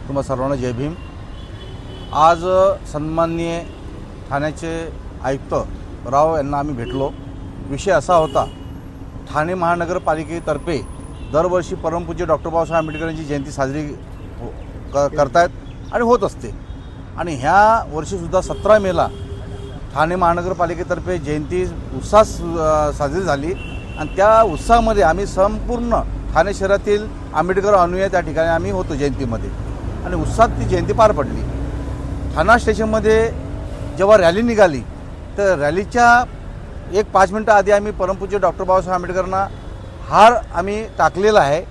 तुम्हा सर्वांना जय भीम। आज सन्माननीय ठाण्याचे आयुक्त राव यांना आम्ही भेटलो। विषय असा होता, ठाणे महानगरपालिकेतर्फे दरवर्षी परमपूज्य डॉक्टर बाबासाहेब आंबेडकर यांची जयंती साजरी करतायत आणि होत असते। आणि ह्या वर्षीसुद्धा 17 मेला ठाणे महानगरपालिकेतर्फे जयंती उत्साहात साजरी झाली आणि त्या उत्साहामध्ये आम्ही संपूर्ण ठाणे शहरातील आंबेडकर अनुयायी त्या ठिकाणी आम्ही होतो जयंतीमध्ये आणि उत्साहात ती जयंती पार पडली। ठाणा स्टेशनमध्ये जेव्हा रॅली निघाली तर रॅलीच्या 5 मिनिटं आधी आम्ही परमपूज्य डॉक्टर बाबासाहेब आंबेडकरांना हार आम्ही टाकलेला आहे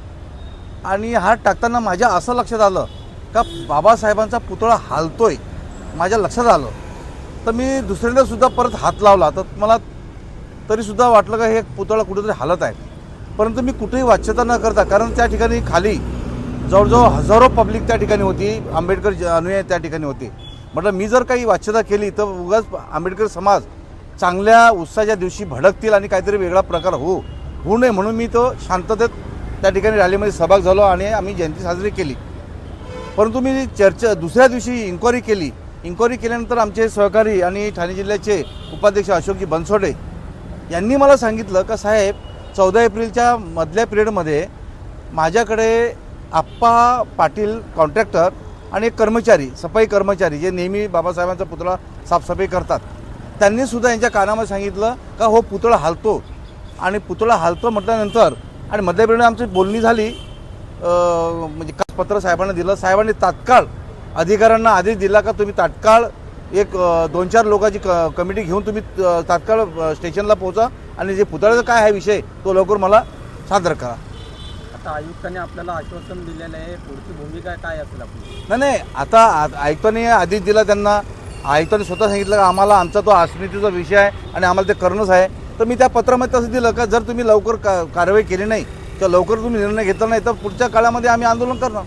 आणि हार टाकताना माझ्या असं लक्षात आलं का बाबासाहेबांचा पुतळा हालतोय। माझ्या लक्षात आलं तर मी दुसऱ्यांदासुद्धा परत हात लावला तर मला तरीसुद्धा वाटलं का हे पुतळा कुठेतरी हालत आहे, परंतु मी कुठेही वाच्यता न करता, कारण त्या ठिकाणी खाली जवळजवळ हजारो पब्लिक त्या ठिकाणी होती, आंबेडकर अनुयायी त्या ठिकाणी होते। म्हटलं मी जर काही वाच्यता केली तर उगाच आंबेडकर समाज चांगल्या उत्साहाच्या दिवशी भडकतील आणि काहीतरी वेगळा प्रकार होऊ नये म्हणून मी तो शांततेत त्या ठिकाणी रॅलीमध्ये सहभाग झालो आणि आम्ही जयंती साजरी केली। परंतु मी दुसऱ्या दिवशी इन्क्वायरी केल्यानंतर आमचे सहकारी आणि ठाणे जिल्ह्याचे उपाध्यक्ष अशोकजी बनसोडे यांनी मला सांगितलं का साहेब 14 एप्रिलच्या मधल्या पिरियडमध्ये माझ्याकडे आप्पा पाटील कॉन्ट्रॅक्टर आणि एक कर्मचारी, सफाई कर्मचारी जे नेहमी बाबासाहेबांचा पुतळा साफसफाई करतात, त्यांनीसुद्धा यांच्या कानामध्ये सांगितलं का हो पुतळा हालतो आणि पुतळा हालतो म्हटल्यानंतर आणि मधल्या पिरियड आमची बोलणी झाली, म्हणजे पत्र साहेबांना दिलं। साहेबांनी तात्काळ अधिकाऱ्यांना आदेश दिला का तुम्ही तात्काळ एक 2-4 लोकांची कमिटी घेऊन तुम्ही तात्काळ स्टेशनला पोहोचा आणि जे पुतळ्याचा काय आहे विषय तो लवकर मला सादर करा। आता आयुक्तांनी आपल्याला आश्वासन दिलेलं आहे, पुढची भूमिका काय असेल आपली? नाही, आता आयुक्तांनी आदेश दिला, त्यांना आयुक्तांनी स्वतः सांगितलं का आम्हाला आमचा तो अस्मितेचा विषय आहे आणि आम्हाला ते करणंच आहे। तर मी त्या पत्रामध्ये तसं दिलं का जर तुम्ही लवकर कारवाई केली नाही किंवा लवकर तुम्ही निर्णय घेतला नाही तर पुढच्या काळामध्ये आम्ही आंदोलन करणार।